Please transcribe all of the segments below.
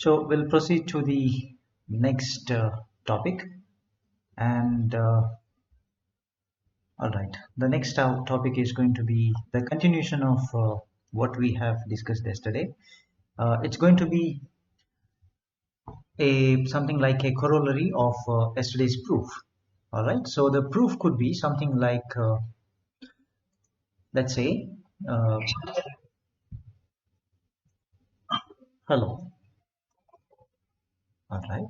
So we'll proceed to the next topic, and all right, the next topic is going to be the continuation of what we have discussed yesterday. It's going to be a something like a corollary of yesterday's proof. All right, so the proof could be something like, let's say, uh, hello. All right,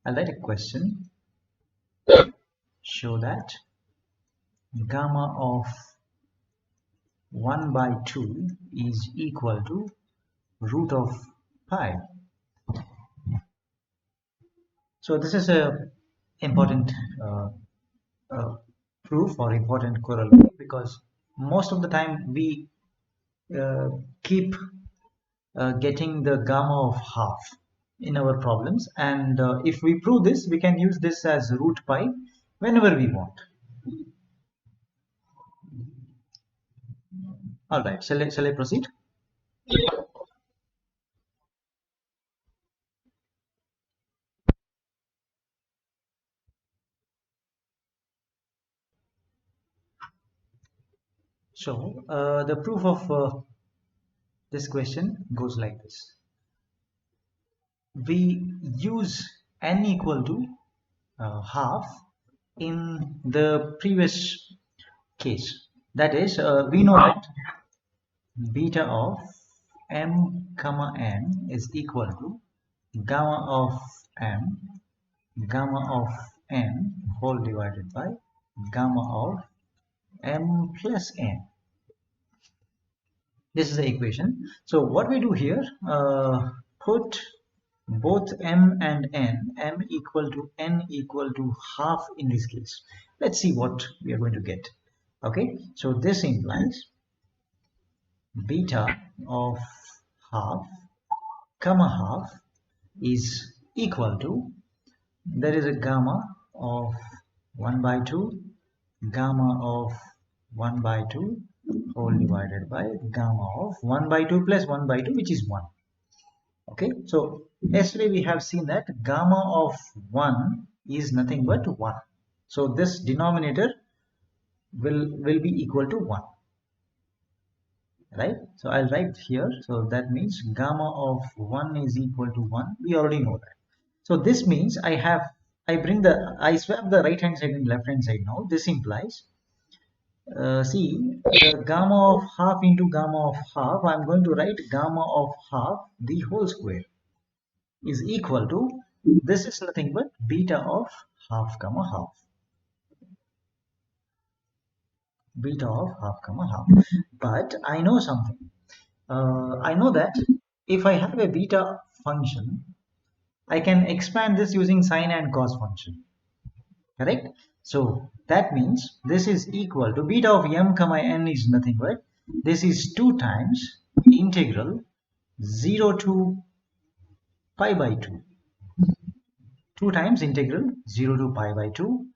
I'll write a question. Show that gamma of 1 by 2 is equal to root of pi. So this is a important uh, uh, proof or important corollary, because most of the time we uh, keep getting the gamma of half in our problems, and if we prove this, we can use this as root pi whenever we want. All right, shall I proceed? So the proof of this question goes like this. We use n equal to half in the previous case. That is, we know that beta of m comma n is equal to gamma of m gamma of n whole divided by gamma of m plus n. This is the equation. So what we do here, put both m and n equal to n equal to half in this case. Let's see what we are going to get. Okay, so this implies beta of half comma half is equal to, there is a gamma of 1 by 2 gamma of 1 by 2 whole divided by gamma of 1 by 2 plus 1 by 2, which is 1. Okay, so yesterday we have seen that gamma of 1 is nothing but 1. So this denominator will be equal to 1, right? So I'll write here. So that means gamma of 1 is equal to 1. We already know that. So this means I swap the right hand side and left hand side now. This implies, see, the gamma of half into gamma of half, I'm going to write gamma of half the whole square is equal to, this is nothing but beta of half comma half. Beta of half comma half. But I know something. I know that if I have a beta function, I can expand this using sine and cos function. Correct? So that means this is equal to beta of m comma n is nothing but, this is 2 times integral 0 to pi by 2. 2 times integral 0 to pi by 2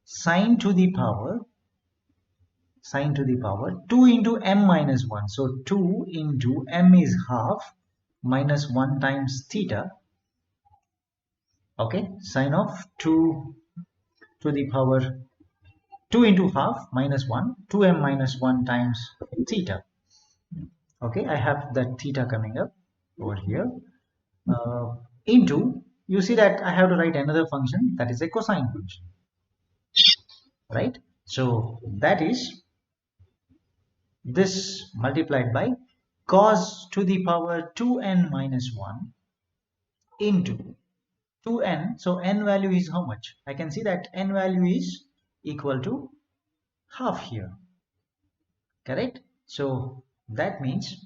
sine to the power 2 into m minus 1. So 2 into m is half minus 1 times theta. Okay, sine of 2 to the power 2 into half minus 1, 2m minus 1 times theta. Okay, I have that theta coming up over here, into, you see that I have to write another function, that is a cosine function, right? So that is this multiplied by cos to the power 2n minus 1 into 2n. So n value is how much? I can see that n value is equal to half here. Correct? So that means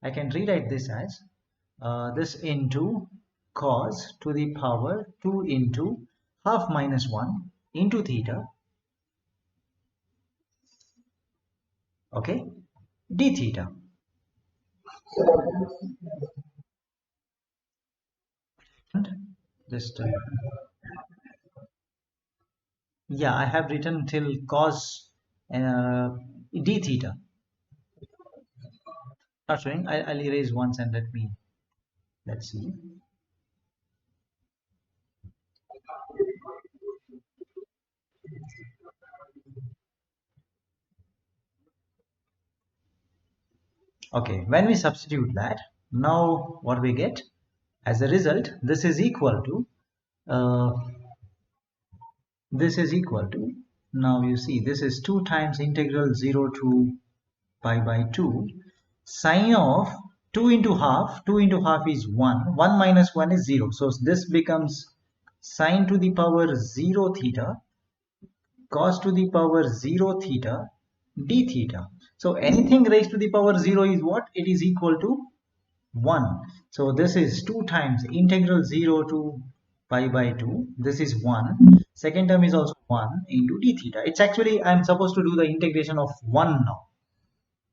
I can rewrite this as this into cos to the power 2 into half minus 1 into theta, okay, d theta. And just yeah, I have written till cos d theta. Not showing. I'll erase once and let's see. Okay, when we substitute that, now what we get? As a result, uh, this is equal to, now you see, this is 2 times integral 0 to pi by 2 sine of 2 into half. 2 into half is 1. 1 minus 1 is 0. So this becomes sine to the power 0 theta cos to the power 0 theta d theta. So anything raised to the power 0 is what? It is equal to 1. So this is 2 times integral 0 to pi by 2. This is 1. Second term is also 1 into d theta. It's actually, I'm supposed to do the integration of 1 now.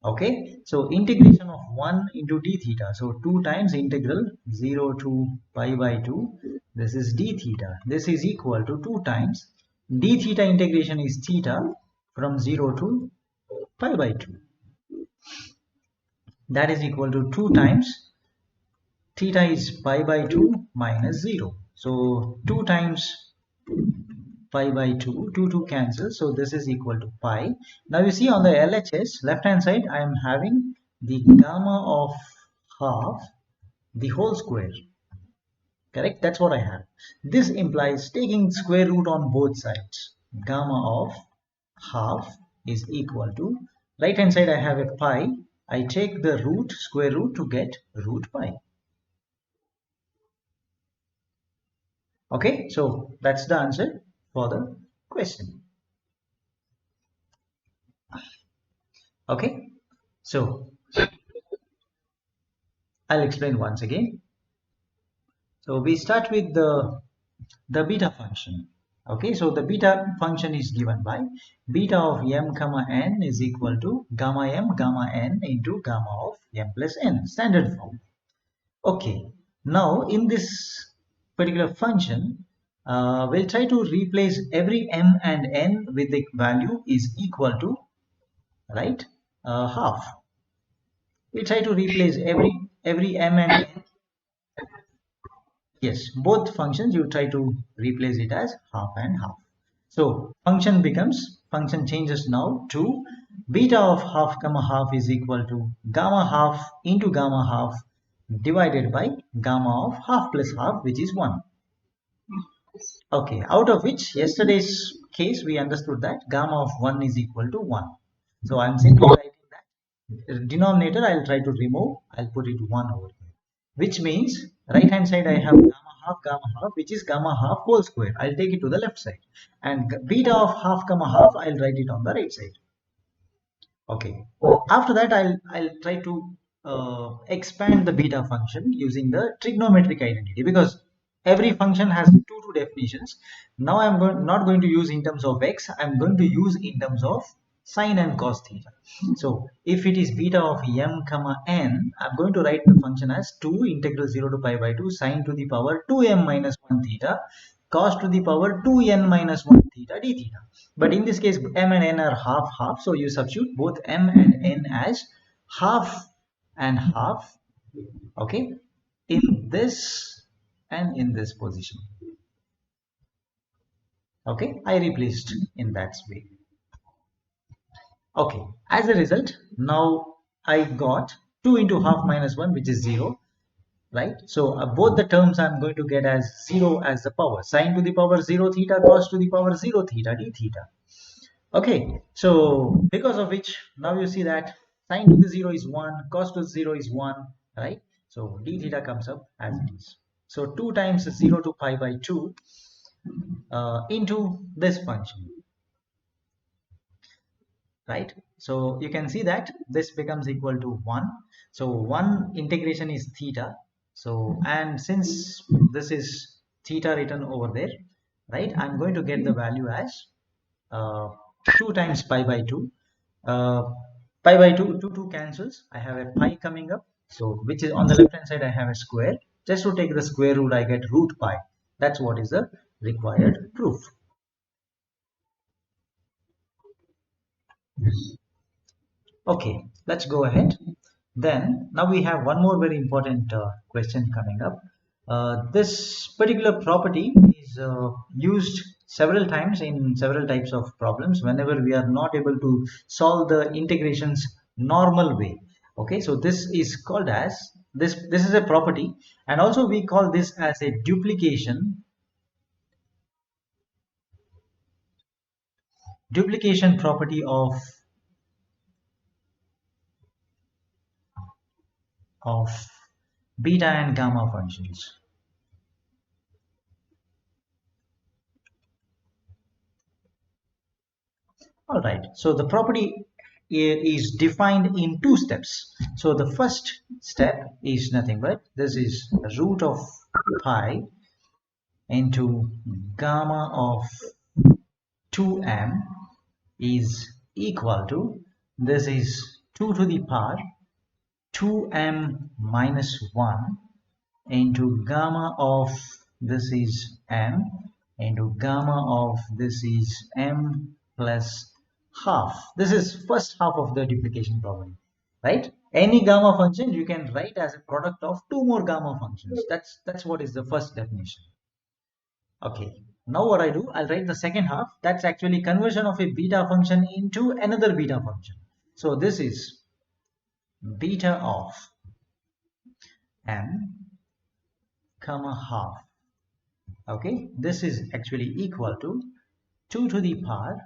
Okay, so integration of 1 into d theta. So 2 times integral 0 to pi by 2. This is d theta. This is equal to 2 times d theta. Integration is theta from 0 to pi by 2. That is equal to 2 times theta is pi by 2 minus 0. So 2 times pi by 2, 2 cancel, so this is equal to pi. Now you see on the LHS left hand side I am having the gamma of half the whole square, correct? That's what I have. This implies taking square root on both sides. Gamma of half is equal to, right hand side I have a pi, I take the root, square root, to get root pi. Okay, so that's the answer for the question. Okay, so I'll explain once again. So we start with the beta function. Okay, so the beta function is given by beta of m comma n is equal to gamma m gamma n into gamma of m plus n, standard form. Okay, now in this particular function, we'll try to replace every m and n with the value is equal to, right, half. We try to replace every m and n. Yes, both functions you try to replace it as half and half. So function changes now to beta of half comma half is equal to gamma half into gamma half divided by gamma of half plus half, which is 1. Okay, out of which yesterday's case we understood that gamma of 1 is equal to 1. So I'm simply writing that denominator I'll try to remove, I'll put it 1 over here. Which means right hand side I have gamma half, which is gamma half whole square. I'll take it to the left side. And beta of half comma half, I'll write it on the right side. Okay. After that, I'll try to expand the beta function using the trigonometric identity, because every function has two definitions. Now I'm not going to use in terms of x. I'm going to use in terms of sine and cos theta. So if it is beta of m comma n, I'm going to write the function as 2 integral 0 to pi by 2 sine to the power 2m minus 1 theta cos to the power 2n minus 1 theta d theta. But in this case m and n are half half, so you substitute both m and n as half and half, okay, in this and in this position. Okay, I replaced in that way. Okay, as a result now I got 2 into half minus 1, which is 0, right? So both the terms I'm going to get as 0 as the power, sine to the power 0 theta cos to the power 0 theta d theta. Okay, so because of which now you see that sine to the 0 is 1, cos to the 0 is 1, right? So d theta comes up as it is. So 2 times 0 to pi by 2 into this function, right? So you can see that this becomes equal to 1. So 1 integration is theta. So, and since this is theta written over there, right, I'm going to get the value as uh, 2 times pi by 2. uh, Pi by 2 cancels, I have a pi coming up, so which is on the left hand side I have a square. Just to take the square root I get root pi. That's what is the required proof. Okay, let's go ahead. Then now we have one more very important question coming up. This particular property is is used several times in several types of problems whenever we are not able to solve the integrations normal way. Okay, so this is called as this is a property, and also we call this as a duplication property of beta and gamma functions. All right, so the property is defined in two steps. So the first step is nothing but this is root of pi into gamma of 2m is equal to, this is 2 to the power 2m minus 1 into gamma of this is m into gamma of this is m plus half. This is first half of the duplication property, right? Any gamma function you can write as a product of two more gamma functions. That's what is the first definition. Okay, now what I do, I'll write the second half. That's actually conversion of a beta function into another beta function. So this is beta of m comma half. Okay, this is actually equal to 2 to the power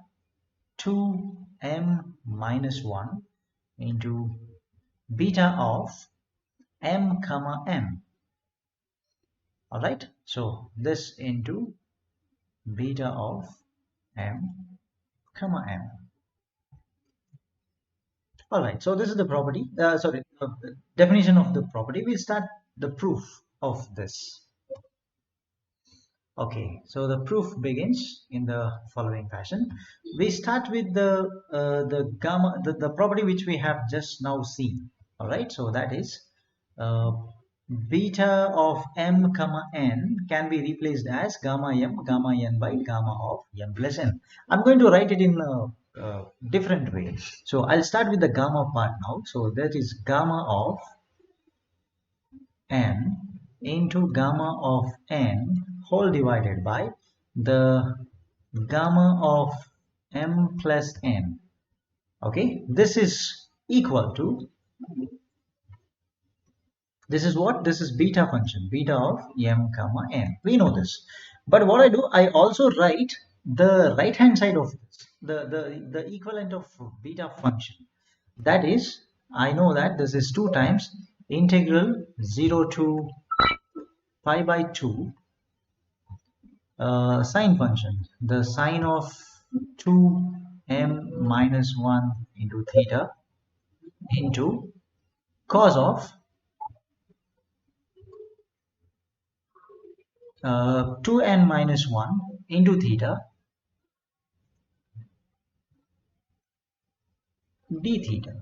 2m minus 1 into beta of m comma m. All right, so this into beta of m comma m. All right, so this is the property, definition of the property. We'll start the proof of this. Okay, so the proof begins in the following fashion. We start with the gamma, the property which we have just now seen. All right, so that is uh, beta of m comma n can be replaced as gamma n by gamma of m plus n. I'm going to write it in a different way. So I'll start with the gamma part now. So that is gamma of n into gamma of n whole divided by the gamma of m plus n. Okay, this is equal to, this is what, this is beta function, beta of m comma n. We know this, but what I do, I also write the right hand side of this, the equivalent of beta function. That is, I know that this is 2 times integral 0 to pi by 2 sine function, the sine of 2m minus 1 into theta into cos of 2n minus 1 into theta d theta.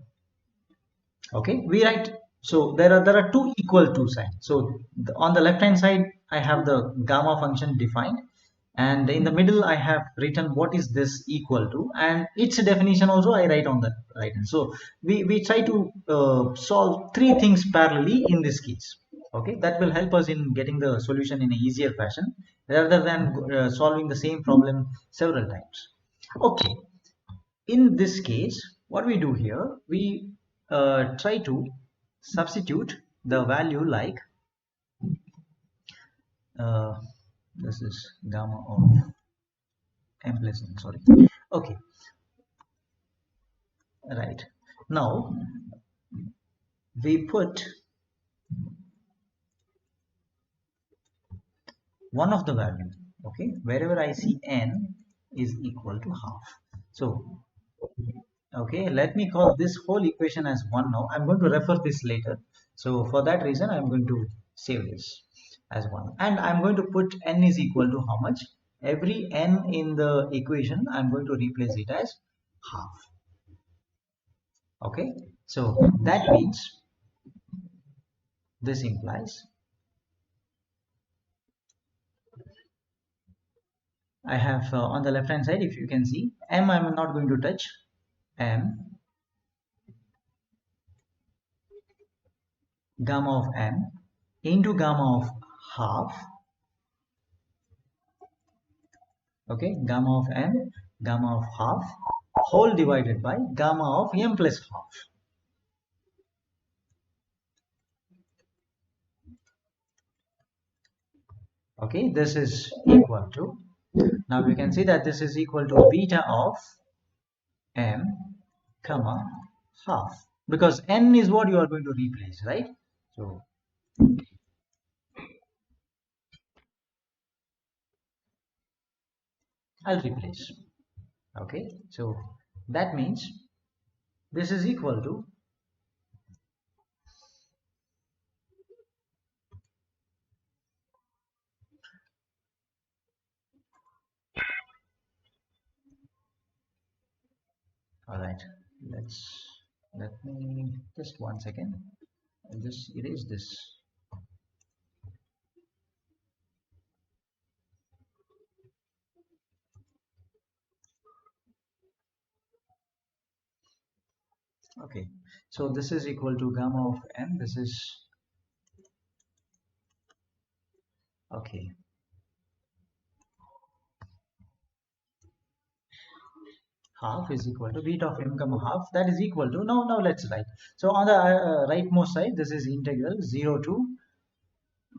Okay, we write, so there are two equal to signs. So on the left hand side I have the gamma function defined, and in the middle I have written what is this equal to, and its definition also I write on the right hand. So we try to solve three things parallelly in this case. Okay, that will help us in getting the solution in a easier fashion rather than solving the same problem several times. Okay, in this case what we do here, we try to substitute the value like uh, this is gamma of m plus n, sorry. Okay, right, now we put one of the value. Okay, wherever I see n is equal to half. So okay, let me call this whole equation as 1 now. I'm going to refer this later, so for that reason I'm going to save this as 1, and I'm going to put n is equal to how much. Every n in the equation I'm going to replace it as half. Okay, so that means this implies I have on the left hand side, if you can see, m I'm not going to touch, m gamma of m into gamma of half Okay, gamma of m, gamma of half, whole divided by gamma of m plus half. Okay, this is equal to, now we can see that this is equal to beta of m comma half, because n is what you are going to replace, right? So I'll replace. Okay, so that means this is equal to, all right, let me just 1 second, I'll just erase this. Okay, so this is equal to gamma of m, this is, okay, half is equal to beta of m comma half, that is equal to, now let's write. So on the rightmost side, this is integral 0 to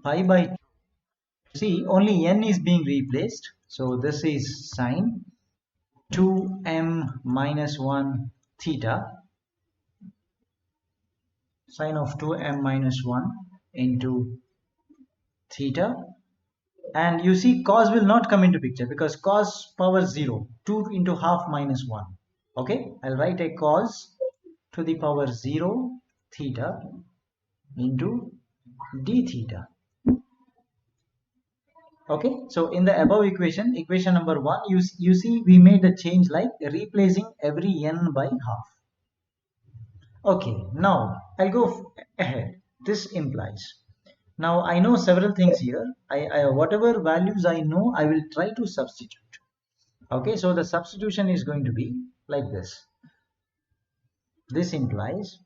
pi by, see only n is being replaced, so this is sine 2m minus 1 theta, sine of 2m minus 1 into theta, and you see cos will not come into picture because cos power 0, 2 into half minus 1. Okay, I'll write a cos to the power 0 theta into d theta. Okay, so in the above equation, equation number 1, you see we made a change like replacing every n by half. Okay, now I'll go ahead. This implies, now I know several things here. Whatever values I know, I will try to substitute. Okay, so the substitution is going to be like this. This implies,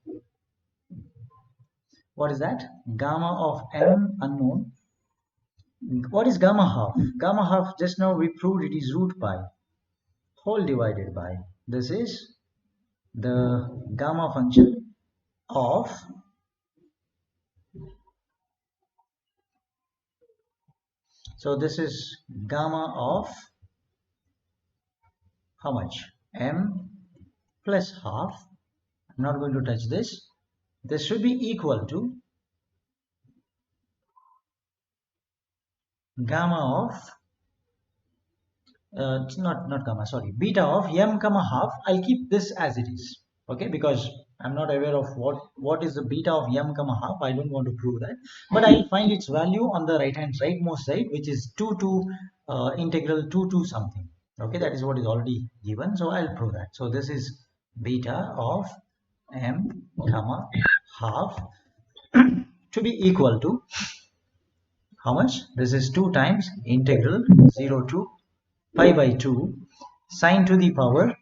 what is that? Gamma of m unknown. What is gamma half? Gamma half, just now we proved it is root pi whole divided by, this is the gamma function of, so this is gamma of how much? M plus half. I'm not going to touch this. This should be equal to gamma of not gamma, sorry, beta of m comma half. I'll keep this as it is, okay, because I'm not aware of what is the beta of m comma half. I don't want to prove that, but I'll find its value on the rightmost side, which is 2 to integral 2 to something. Okay, that is what is already given, so I'll prove that. So this is beta of m comma half to be equal to how much? This is 2 times integral 0 to pi by 2 sine to the power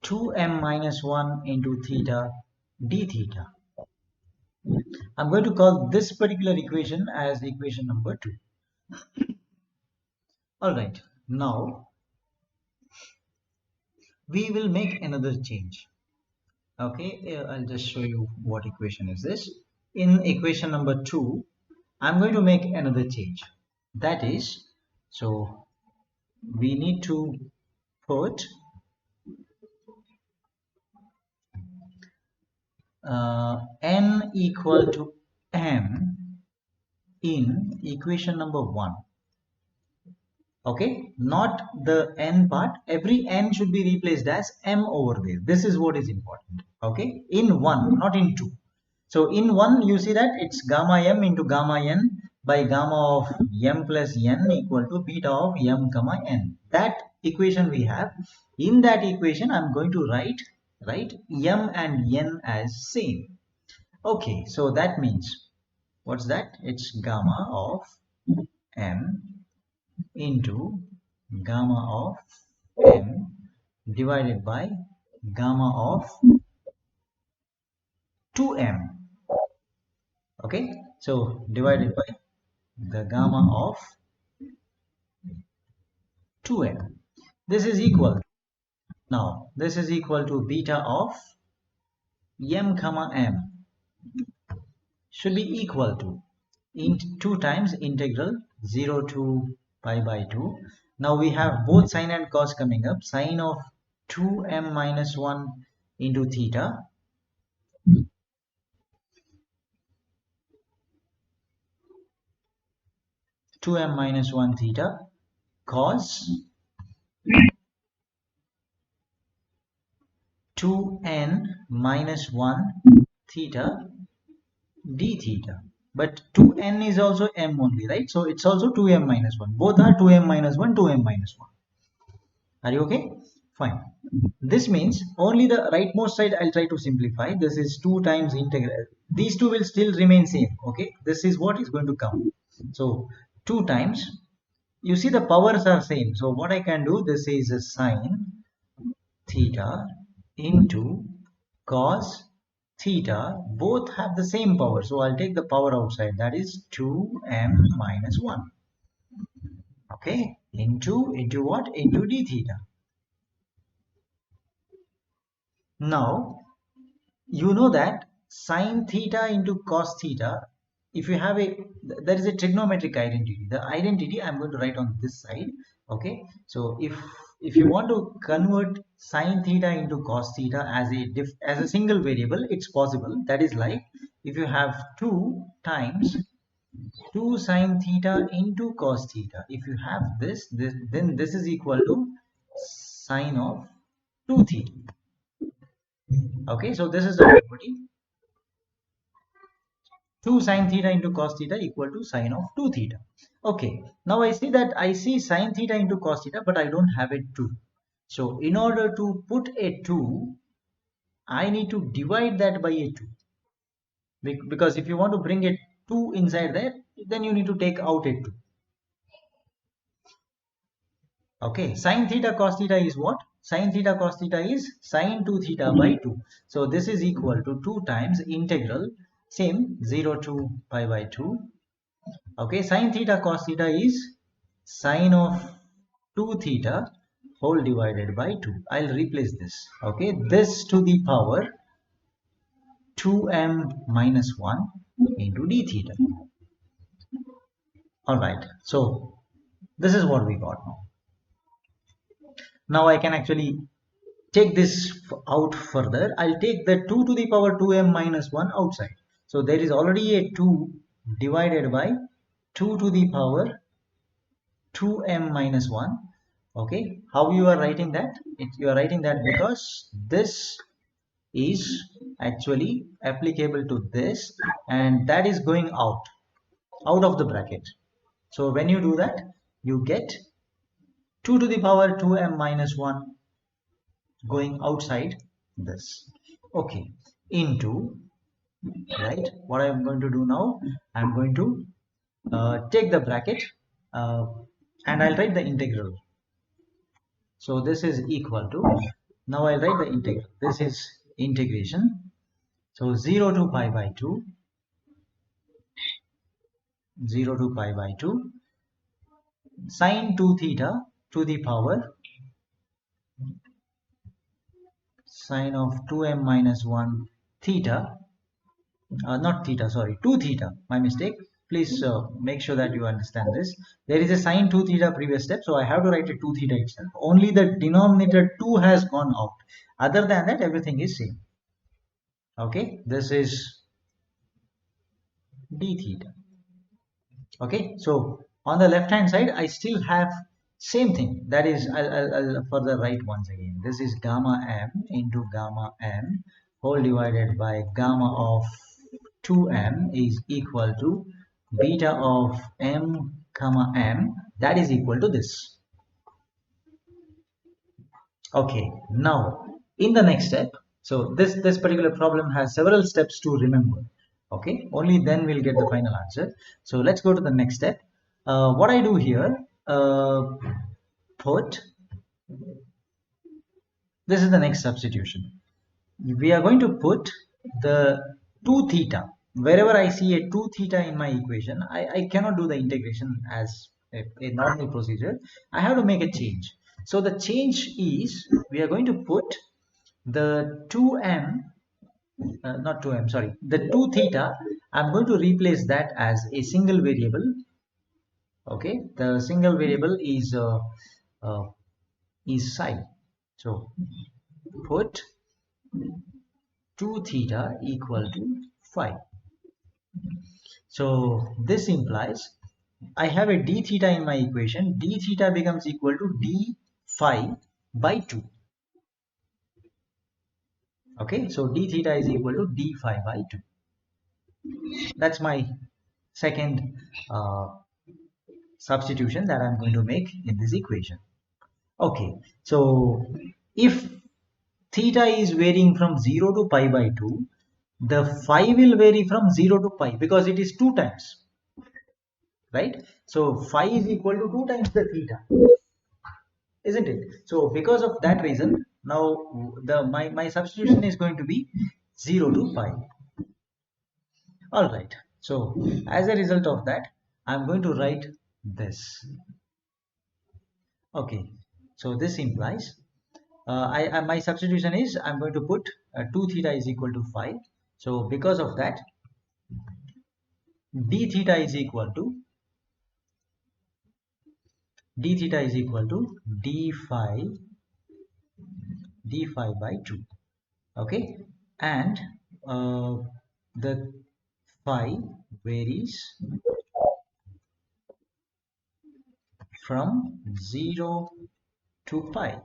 2m minus 1 into theta d theta. I'm going to call this particular equation as equation number 2. Alright, now we will make another change. Okay, I'll just show you what equation is this. In equation number 2, I'm going to make another change. That is, so we need to put n equal to m in equation number 1. Okay, not the n part. Every n should be replaced as m over there. This is what is important. Okay, in 1, not in 2. So in 1, you see that it's gamma m into gamma n by gamma of m plus n equal to beta of m comma n. That equation we have. In that equation, I'm going to write m and n as same. Okay, so that means, what's that? It's gamma of m into gamma of m divided by gamma of 2m. Okay, so divided by the gamma of 2m. This is equal. Now this is equal to beta of m comma m should be equal to 2 times integral 0 to pi by 2. Now we have both sine and cos coming up. Sine of 2m minus 1 into theta 2m minus 1 theta cos 2n minus 1 theta d theta. But 2n is also m only, right? So it's also 2m minus 1. Both are 2m minus 1, 2m minus 1. Are you okay? Fine. This means only the rightmost side I'll try to simplify. This is 2 times integral. These two will still remain same. Okay. This is what is going to come. So 2 times. You see the powers are same. So what I can do, this is a sine theta into cos theta. Both have the same power. So I'll take the power outside. That is 2m minus 1. Okay. Into what? Into d theta. Now, you know that sine theta into cos theta, if you have there is a trigonometric identity. The identity I'm going to write on this side. Okay. So if you want to convert sine theta into cos theta as a single variable, it's possible. That is like if you have 2 times 2 sine theta into cos theta. If you have then this is equal to sine of 2 theta. Okay, so this is the property. 2 sine theta into cos theta equal to sine of 2 theta. Okay, now I see sine theta into cos theta, but I don't have a 2. So in order to put a 2, I need to divide that by a 2. Because if you want to bring a 2 inside there, then you need to take out a 2. Okay, sine theta cos theta is what? Sine theta cos theta is sine 2 theta by 2. So this is equal to 2 times integral, same 0 to pi by 2. Okay, sine theta cos theta is sine of 2 theta whole divided by 2. I'll replace this. Okay, this to the power 2m minus 1 into d theta. Alright, so this is what we got now. Now I can actually take this out further. I'll take the 2 to the power 2m minus 1 outside. So there is already a 2 divided by 2 to the power 2m minus 1. Okay, how you are writing that? You are writing that because this is actually applicable to this, and that is going out of the bracket. So when you do that, you get 2 to the power 2m minus 1 going outside this. Okay, into, right, what I am going to do now, I am going to take the bracket and I'll write the integral. So this is equal to, now I'll write the integral. This is integration. So 0 to pi by 2, 0 to pi by 2, sine 2 theta to the power sine of 2m minus 1 theta, not theta, sorry, 2 theta, my mistake. Please make sure that you understand this. There is a sine 2 theta previous step, so I have to write a 2 theta itself. Only the denominator 2 has gone out. Other than that, everything is same. Okay, this is d theta. Okay, so on the left hand side, I still have same thing. That is, I'll further write once again. This is gamma m into gamma m whole divided by gamma of 2m is equal to beta of m comma m, that is equal to this. Okay, now in the next step, so this particular problem has several steps to remember. Okay, only then we'll get the final answer. So let's go to the next step. What I do here, put, this is the next substitution. We are going to put the 2 theta. Wherever I see a 2 theta in my equation, I cannot do the integration as a normal procedure, I have to make a change. So the change is, we are going to put the 2m, not 2m, sorry, the 2 theta, I'm going to replace that as a single variable. Okay, the single variable is psi. So put 2 theta equal to 5. So this implies I have a d theta in my equation. D theta becomes equal to d phi by 2. Okay, so d theta is equal to d phi by 2. That's my second substitution that I'm going to make in this equation. Okay, so if theta is varying from 0 to pi by 2, the phi will vary from 0 to pi because it is 2 times, right? So phi is equal to 2 times the theta, isn't it? So because of that reason, now my substitution is going to be 0 to pi. All right, so as a result of that, I'm going to write this. Okay, so this implies my substitution is, I'm going to put 2 theta is equal to 5. So because of that, d theta is equal to d phi by 2. Okay, and the phi varies from 0 to pi.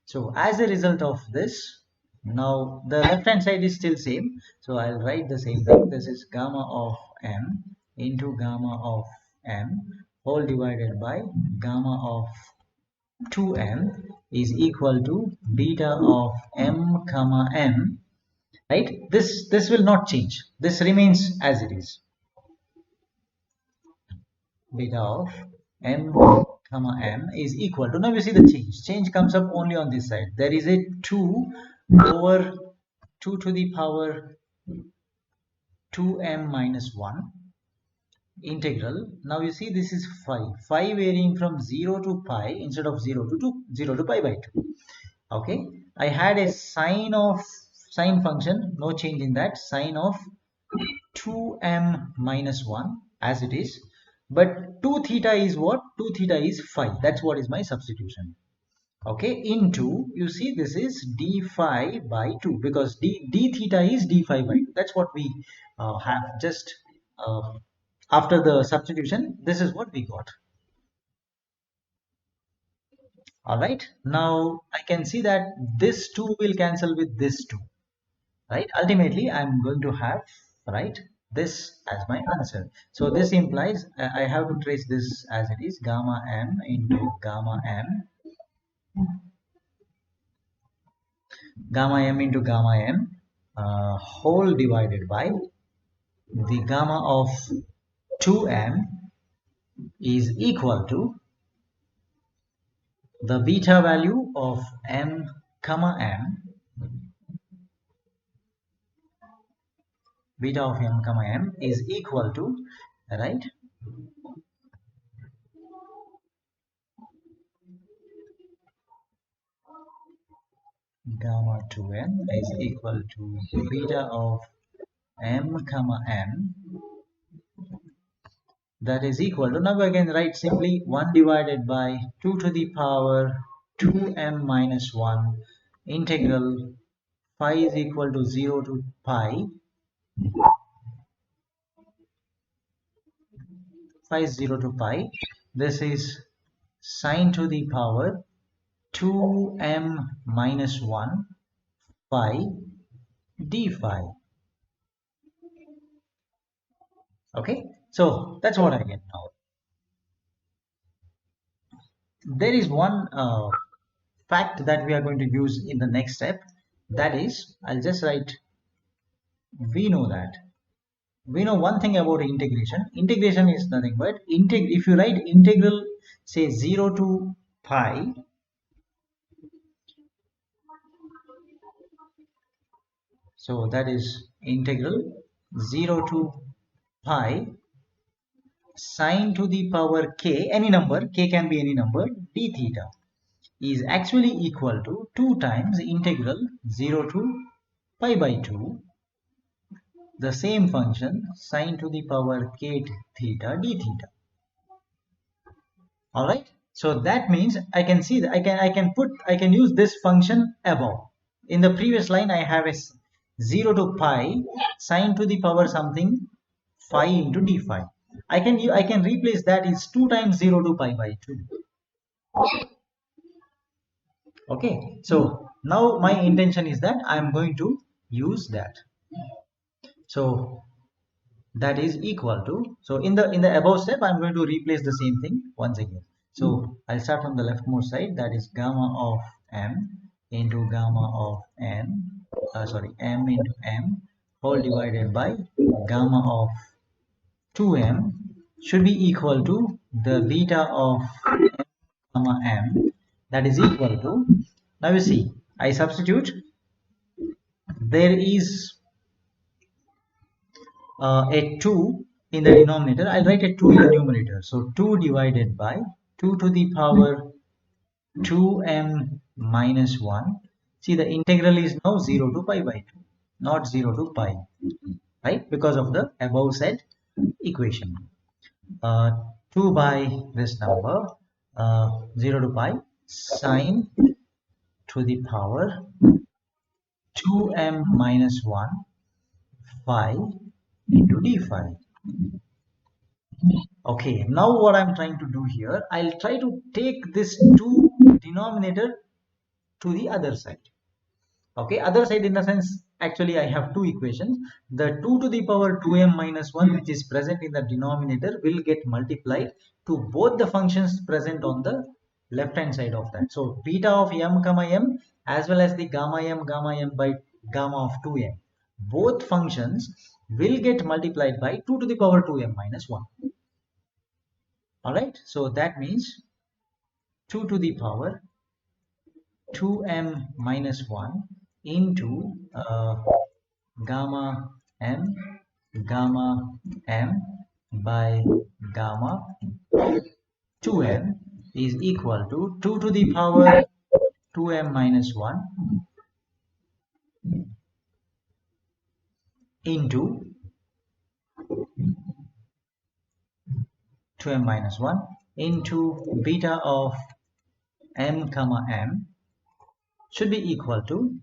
So as a result of this, now the left hand side is still same, so I'll write the same thing. This is gamma of m into gamma of m whole divided by gamma of 2m is equal to beta of m comma m, right? This will not change, this remains as it is. Beta of m comma m is equal to, now you see the change comes up only on this side. There is a 2 over 2 to the power 2m minus 1 integral. Now you see this is phi varying from 0 to pi instead of 0 to 0 to pi by 2. Okay, I had a sine function, no change in that, sine of 2m minus 1 as it is, but 2 theta is what? 2 theta is phi. That's what is my substitution. Okay, into, you see this is d phi by 2 because d theta is d phi by 2. That's what we have just after the substitution. This is what we got. All right, now I can see that this 2 will cancel with this 2, right? Ultimately I'm going to have, right, this as my answer. So this implies I have to trace this as it is, gamma m into gamma m, whole divided by the gamma of 2m is equal to the beta value of m comma m, beta of m comma m is equal to, right, gamma 2m is equal to beta of m comma m, that is equal to, now I can write simply 1 divided by 2 to the power 2m minus 1 integral phi is equal to 0 to pi, phi is 0 to pi, this is sine to the power 2m minus 1 phi d phi. Okay, so that's what I get now. There is one fact that we are going to use in the next step, that is, I'll just write, we know that, we know one thing about integration. Integration is nothing but if you write integral say 0 to pi, so that is integral 0 to pi sine to the power k, any number, k can be any number, d theta is actually equal to 2 times integral 0 to pi by 2 the same function sine to the power k theta d theta. All right, so that means I can see that I can use this function above. In the previous line I have a 0 to pi sine to the power something phi into d phi. I can replace that is 2 times 0 to pi by 2. Okay, so now my intention is that I am going to use that. So that is equal to, so in the above step I'm going to replace the same thing once again. So I'll start from the leftmost side, that is gamma of m into gamma of n, m into m whole divided by gamma of 2m should be equal to the beta of gamma m, that is equal to, now you see I substitute, there is a 2 in the denominator, I'll write a 2 in the numerator. So 2 divided by 2 to the power 2m minus 1. See, the integral is now 0 to pi by 2, not 0 to pi, right? Because of the above said equation. 2 by this number, 0 to pi, sine to the power 2m minus 1 phi into d phi. Okay, now what I'm trying to do here, I'll try to take this 2 denominator to the other side. Okay, other side in the sense, actually I have two equations. The 2 to the power 2m minus 1 which is present in the denominator will get multiplied to both the functions present on the left hand side of that. So beta of m comma m as well as the gamma m by gamma of 2m. Both functions will get multiplied by 2 to the power 2m minus 1. All right, so that means 2 to the power 2m minus 1 into gamma m by gamma 2m is equal to 2 to the power 2m minus 1 into 2m minus 1 into beta of m comma m should be equal to,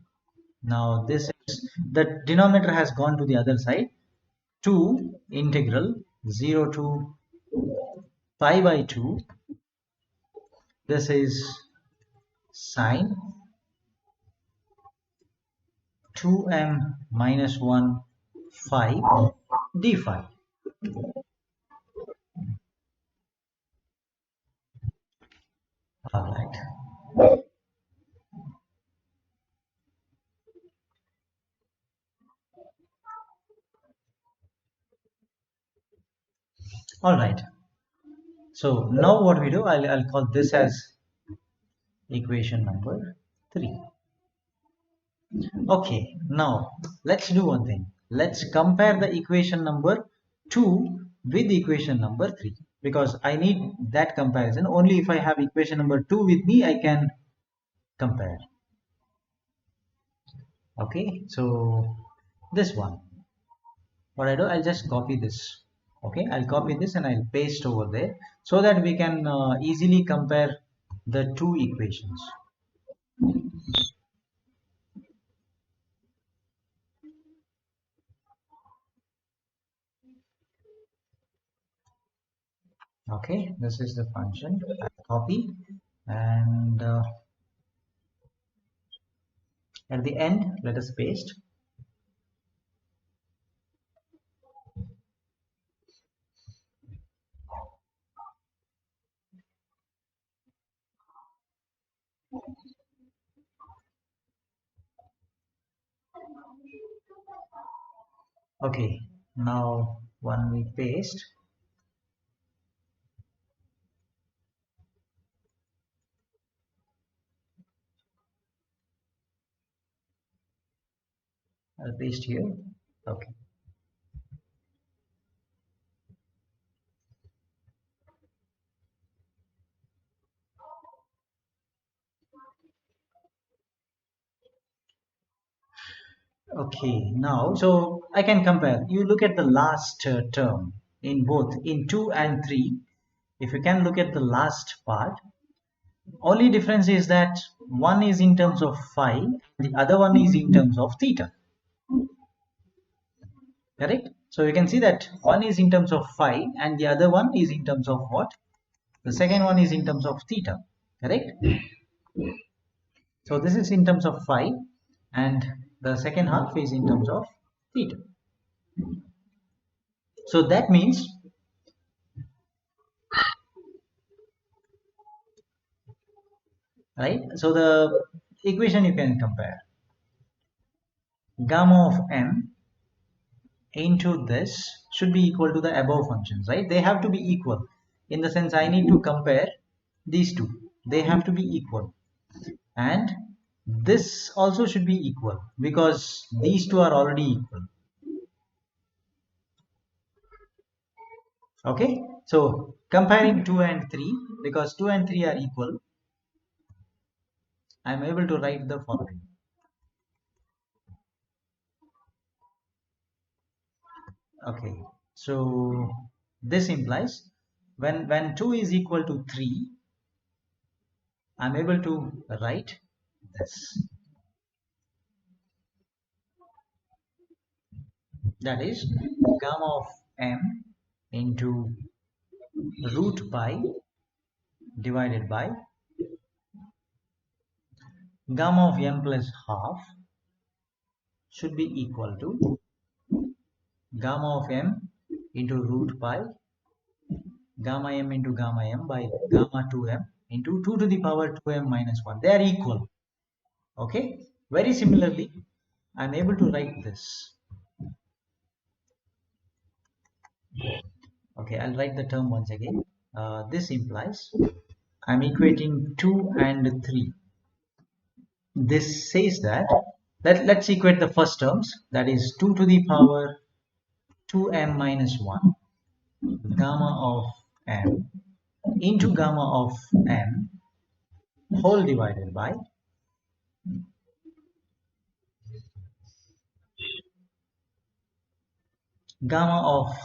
now this is, the denominator has gone to the other side, 2 integral 0 to pi by 2, this is sine 2m minus 1 phi d phi. All right. All right. So now what we do, I'll call this as equation number 3. Okay, now let's do one thing. Let's compare the equation number 2 with equation number 3, because I need that comparison. Only if I have equation number 2 with me, I can compare. Okay, so this one, what I do, I'll just copy this. Okay, I'll copy this and I'll paste over there so that we can easily compare the two equations. Okay, this is the function. I'll copy, and at the end let us paste. Okay, now when we paste, I'll paste here. Okay, Okay, now, so I can compare. You look at the last term in both, in 2 and 3. If you can look at the last part, only difference is that one is in terms of phi, the other one is in terms of theta. Correct? So you can see that one is in terms of phi and the other one is in terms of what? The second one is in terms of theta. Correct? So this is in terms of phi and the second half is in terms of theta. So that means, right? So the equation you can compare gamma of m into this should be equal to the above functions, right? They have to be equal in the sense I need to compare these two. They have to be equal, and this also should be equal because these two are already equal. Okay, so comparing 2 and 3, because 2 and 3 are equal, I am able to write the following. Okay, so this implies when 2 is equal to 3, I'm able to write this. That is gamma of m into root pi divided by gamma of m plus half should be equal to gamma of m into root pi gamma m into gamma m by gamma 2m into 2 to the power 2m minus 1. They are equal. Okay, very similarly I'm able to write this. Okay, I'll write the term once again. This implies I'm equating 2 and 3. This says that let's equate the first terms, that is 2 to the power 2m minus 1 gamma of m into gamma of m whole divided by gamma of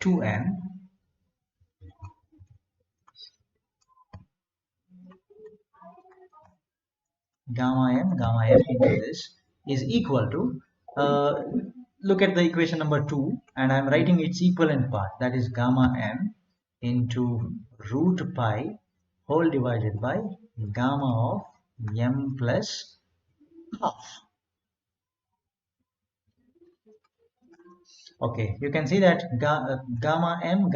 2m gamma m into this is equal to, look at the equation number 2 and I'm writing its equivalent part, that is gamma m into root pi whole divided by gamma of m plus half. Okay, you can see that gamma m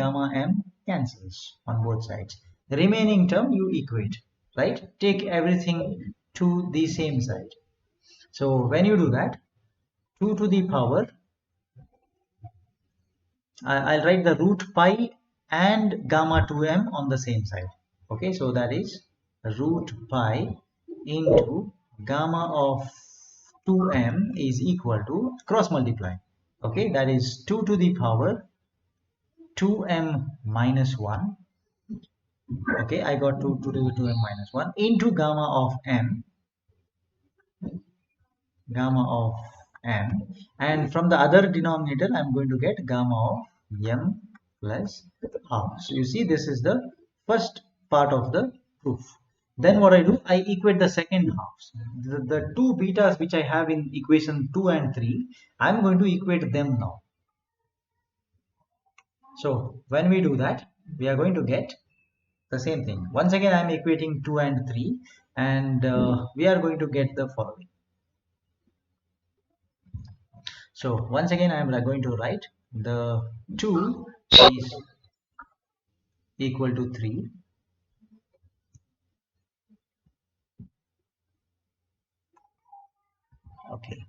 cancels on both sides. The remaining term you equate, right? Take everything to the same side. So when you do that, 2 to the power, I'll write the root pi and gamma 2m on the same side. Okay, so that is root pi into gamma of 2m is equal to cross multiply. Okay, that is 2 to the power 2m minus 1. Okay, I got 2 to the 2m minus 1 into gamma of m, and from the other denominator I'm going to get gamma of m plus half. So you see, this is the first part of the proof. Then what I do, I equate the second halves. The two betas which I have in equation 2 and 3, I'm going to equate them now. So when we do that, we are going to get the same thing. Once again I am equating 2 and 3, and we are going to get the following. So once again I am going to write the 2 is equal to 3. Okay,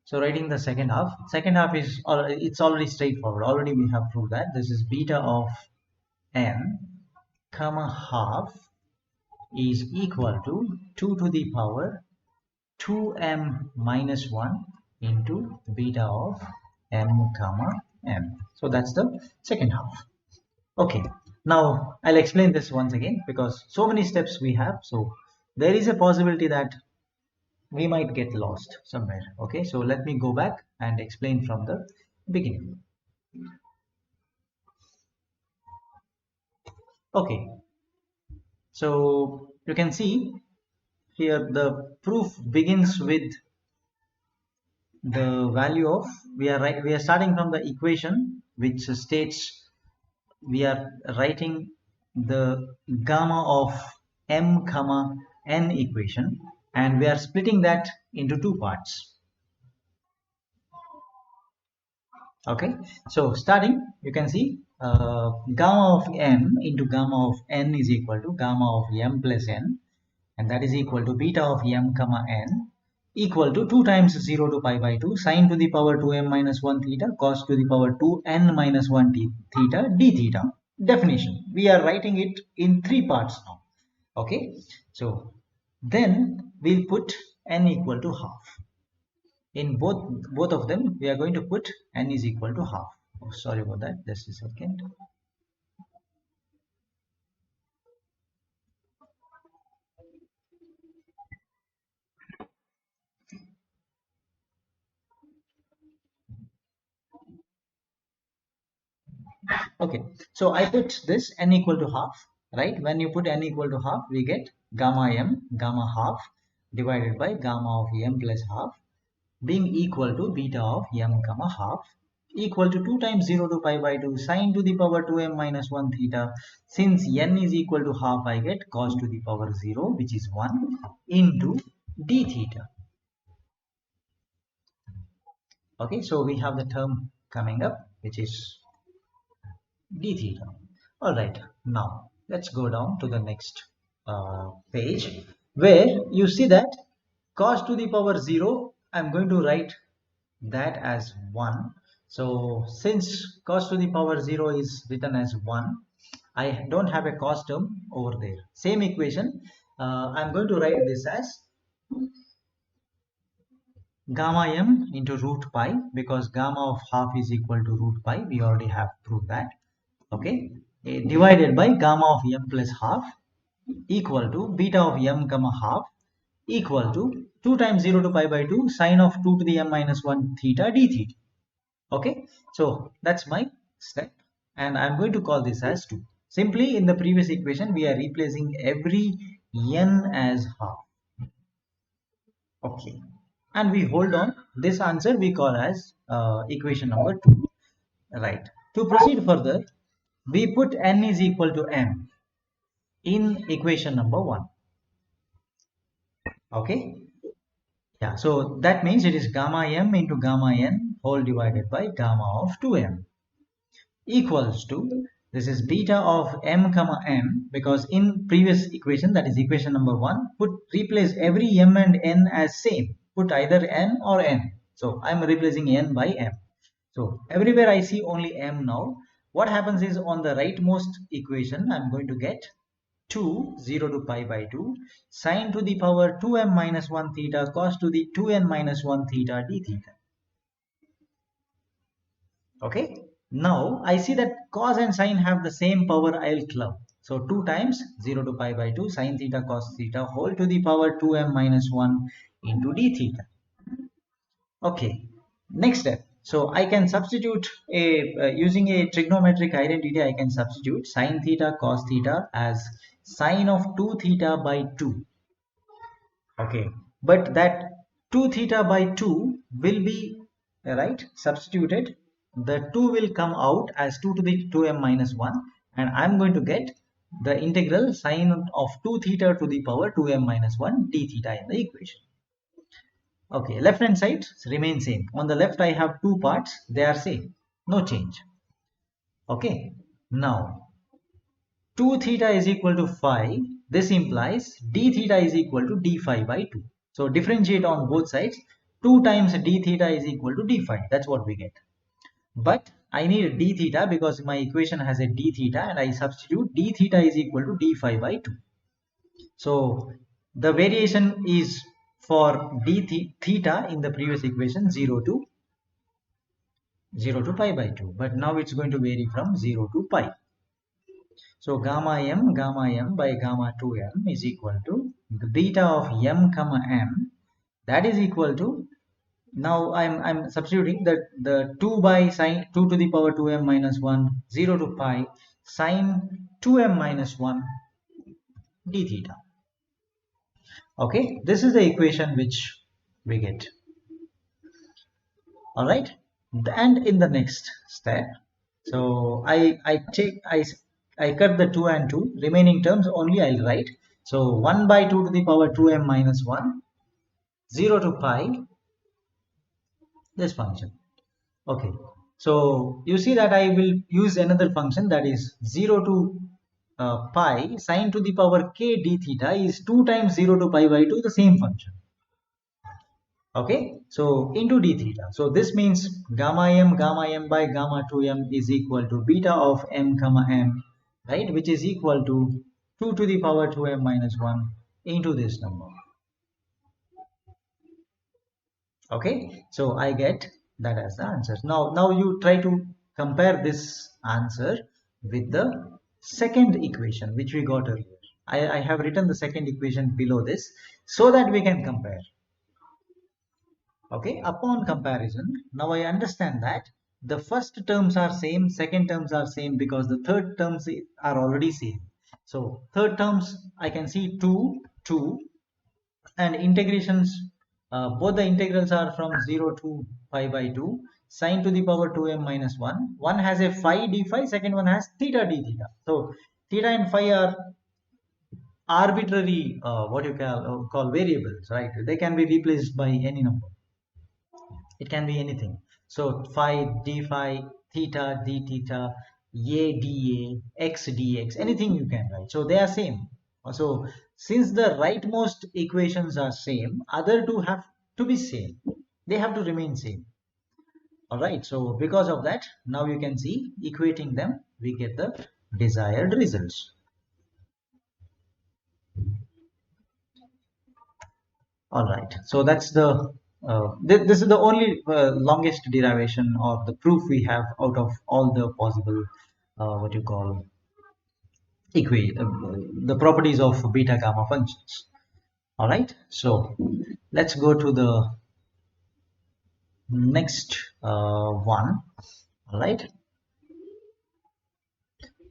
so writing the second half is, it's already straightforward. Already we have proved that this is beta of m comma half is equal to 2 to the power 2m minus 1 into beta of m comma m. So that's the second half. Okay, now I'll explain this once again because so many steps we have. So there is a possibility that we might get lost somewhere. Okay, so let me go back and explain from the beginning. Okay, so you can see here the proof begins with the value of, we are starting from the equation which states, we are writing the gamma of m comma n equation, and we are splitting that into two parts. Okay, so starting, you can see gamma of m into gamma of n is equal to gamma of m plus n, and that is equal to beta of m comma n equal to 2 times 0 to pi by 2 sine to the power 2m minus 1 theta cos to the power 2n minus 1 theta d theta. Definition, we are writing it in three parts now. Okay, so then we'll put n equal to half. In both of them, we are going to put n is equal to half. Oh, sorry about that, just a second. Okay, so I put this n equal to half, right? When you put n equal to half, we get gamma m gamma half divided by gamma of m plus half being equal to beta of m comma half equal to 2 times 0 to pi by 2 sine to the power 2m minus 1 theta. Since n is equal to half, I get cos to the power 0, which is 1, into d theta. Okay, so we have the term coming up, which is d theta. All right, now let's go down to the next page, where you see that cos to the power 0, I'm going to write that as 1. So since cos to the power 0 is written as 1, I don't have a cos term over there. Same equation, I'm going to write this as gamma m into root pi, because gamma of half is equal to root pi. We already have proved that. Okay, divided by gamma of m plus half equal to beta of m comma half equal to 2 times 0 to pi by 2 sine of 2 to the m minus 1 theta d theta. Okay, so that's my step, and I'm going to call this as 2. Simply, in the previous equation, we are replacing every n as half. Okay, and we hold on this answer, we call as equation number 2. Right, to proceed further, we put n is equal to m in equation number 1. Okay, yeah, so that means it is gamma m into gamma n whole divided by gamma of 2m equals to, this is beta of m comma m, because in previous equation, that is equation number 1, replace every m and n as same, put either n or n. So I'm replacing n by m. So everywhere I see only m now. What happens is, on the rightmost equation, I'm going to get 2 0 to pi by 2 sine to the power 2m minus 1 theta cos to the 2n minus 1 theta d theta. Okay, now I see that cos and sine have the same power, I'll club. So 2 times 0 to pi by 2 sine theta cos theta whole to the power 2m minus 1 into d theta. Okay, next step. So I can substitute using a trigonometric identity, I can substitute sine theta cos theta as sine of 2 theta by 2. Okay, but that 2 theta by 2 will be right substituted. The 2 will come out as 2 to the 2m minus 1, and I'm going to get the integral sine of 2 theta to the power 2m minus 1 d theta in the equation. Okay, left hand side remains same. On the left I have two parts, they are same, no change. Okay, now 2 theta is equal to phi. This implies d theta is equal to d phi by 2. So differentiate on both sides. 2 times d theta is equal to d phi. That's what we get. But I need d theta because my equation has a d theta, and I substitute d theta is equal to d phi by 2. So the variation is for d theta in the previous equation 0 to pi by 2. But now it's going to vary from 0 to pi. So gamma m by gamma 2m is equal to the beta of m comma m that is equal to, now I'm substituting that the 2 by sine 2 to the power 2m minus 1, 0 to pi sine 2m minus 1 d theta. Okay, this is the equation which we get. All right, and in the next step, so I cut the 2 and 2 remaining terms only I'll write. So 1 by 2 to the power 2m minus 1, 0 to pi, this function. Okay, so you see that I will use another function, that is 0 to pi sine to the power k d theta is 2 times 0 to pi by 2, the same function. Okay, so into d theta. So this means gamma m by gamma 2m is equal to beta of m comma m, right, which is equal to 2 to the power 2m minus 1 into this number. Okay, so I get that as the answer. Now you try to compare this answer with the second equation which we got earlier. I have written the second equation below this so that we can compare. Okay, upon comparison, now I understand that the first terms are same, second terms are same, because the third terms are already same. So third terms I can see 2, 2, and integrations, both the integrals are from 0 to pi by 2 sine to the power 2m minus 1. One has a phi d phi, second one has theta d theta. So theta and phi are arbitrary, what you call variables, right? They can be replaced by any number. It can be anything. So phi d phi, theta d theta, a dA, x dx, anything you can write. So they are same. So since the rightmost equations are same, other two have to be same. They have to remain same. All right. So because of that, now you can see equating them, we get the desired results. All right. So that's the this is the only longest derivation or the proof we have out of all the possible what you call the properties of beta gamma functions. All right. So let's go to the next one. All right.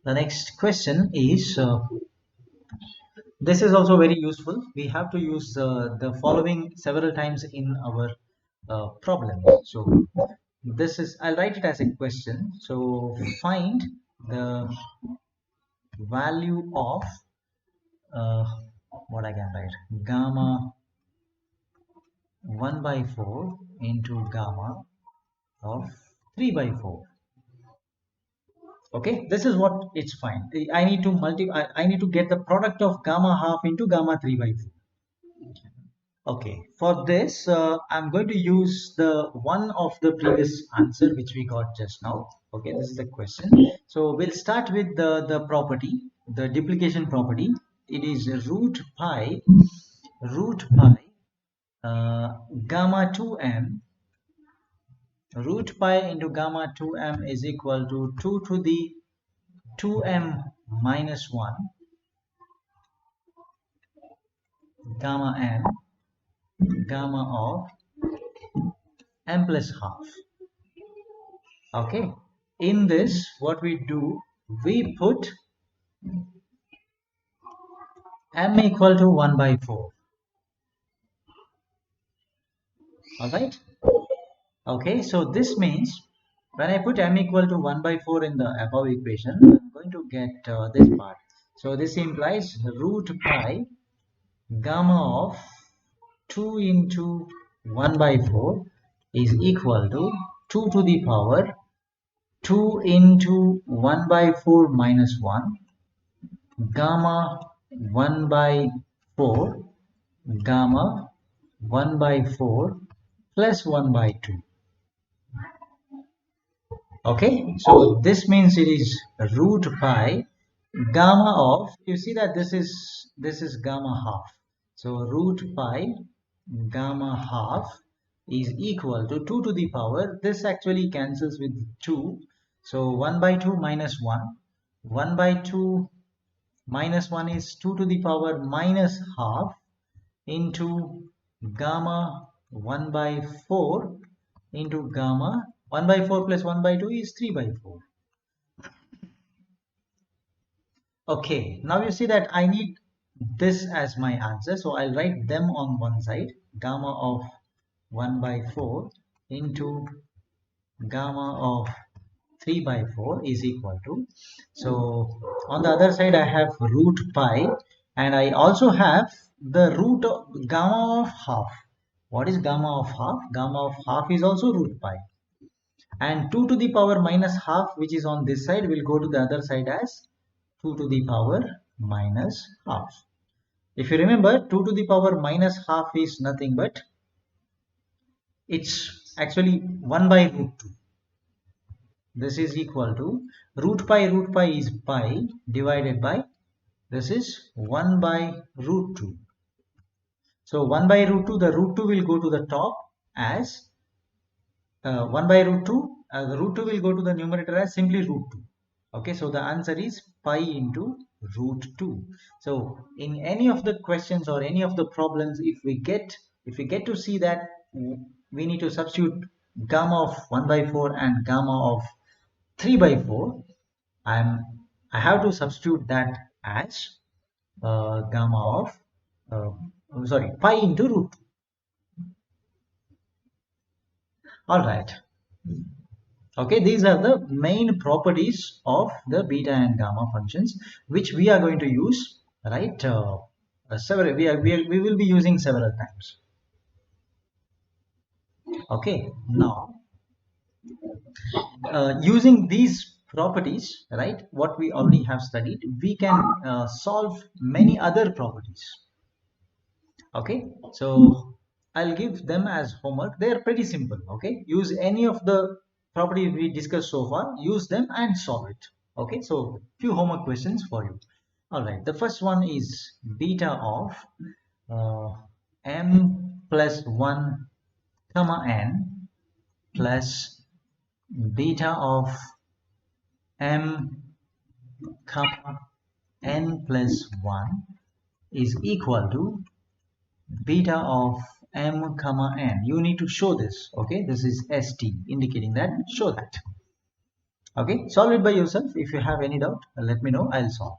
The next question is this is also very useful. We have to use the following several times in our problem. So this is, I'll write it as a question. So find the value of uh, what I can write, gamma 1 by 4 into gamma of 3 by 4. Okay, this is what it's fine. I need to I need to get the product of gamma half into gamma 3 by 4. Okay, for this I'm going to use the one of the previous answer which we got just now. Okay, this is the question. So we'll start with the property, the duplication property. It is root pi gamma 2m, root pi into gamma 2m is equal to 2 to the 2m minus 1 gamma n gamma of m plus half. Okay, in this what we do, we put m equal to 1 by 4. All right. Okay, so this means when I put m equal to 1 by 4 in the above equation, I'm going to get this part. So this implies root pi gamma of 2 into 1 by 4 is equal to 2 to the power 2 into 1 by 4 minus 1 gamma 1 by 4 gamma 1 by 4 plus 1 by 2. Okay, so this means it is root pi gamma of, you see that this is gamma half. So root pi gamma half is equal to 2 to the power, this actually cancels with 2. So 1 by 2 minus 1. 1 by 2 minus 1 is 2 to the power minus half into gamma 1 by 4 into gamma 1 by 4 plus 1 by 2 is 3 by 4. Okay, now you see that I need this as my answer, so I'll write them on one side. Gamma of 1 by 4 into gamma of 3 by 4 is equal to, so on the other side I have root pi, and I also have the root of gamma of half. What is gamma of half? Gamma of half is also root pi, and 2 to the power minus half, which is on this side, will go to the other side as 2 to the power minus half. If you remember, 2 to the power minus half is nothing but, it's actually 1 by root 2. This is equal to root pi is pi divided by, this is 1 by root 2. So 1 by root 2, the root 2 will go to the top as 1 by root 2, the root 2 will go to the numerator as simply root 2. Okay, so the answer is pi into root 2. So in any of the questions or any of the problems, if we get to see that we need to substitute gamma of 1 by 4 and gamma of 3 by 4, I have to substitute that as gamma of pi into root 2. All right. Okay, these are the main properties of the beta and gamma functions, which we are going to use, right? We will be using several times. Okay, now using these properties, right, what we already have studied, we can solve many other properties. Okay, so I'll give them as homework. They are pretty simple. Okay, use any of the properties we discussed so far, use them and solve it. Okay, so few homework questions for you. All right, the first one is beta of m plus 1 comma n plus beta of m comma n plus 1 is equal to beta of m comma n. You need to show this. Okay, this is st indicating that. Show that. Okay, solve it by yourself. If you have any doubt, let me know. I'll solve.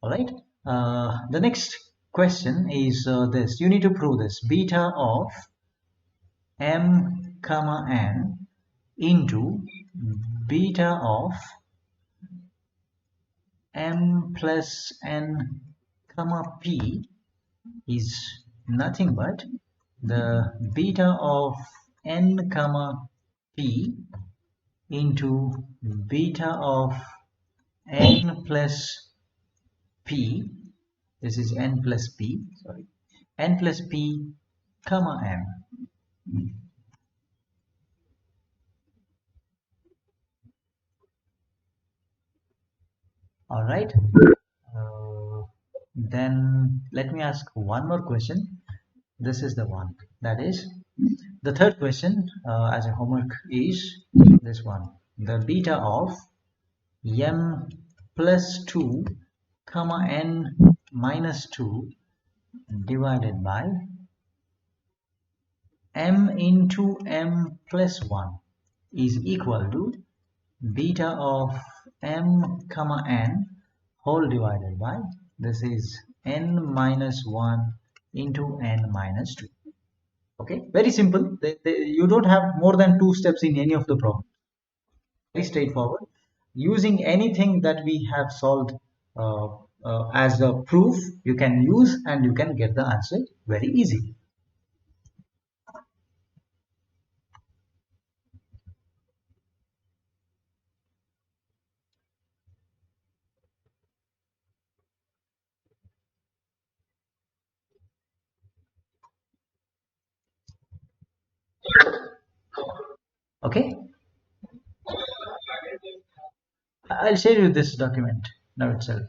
All right, the next question is this. You need to prove this. Beta of m comma n into beta of m plus n comma p is nothing but the beta of n comma p into beta of n plus p. This is n plus p, sorry, n plus p comma n. All right, then let me ask one more question. This is the one, that is the third question as a homework is this one. The beta of m plus 2 comma n minus 2 divided by m into m plus 1 is equal to beta of m comma n whole divided by, this is n minus 1 into n minus 2. Okay, very simple. You don't have more than 2 steps in any of the problem. Very straightforward. Using anything that we have solved as a proof, you can use and you can get the answer very easily. Okay, I'll share you this document now itself.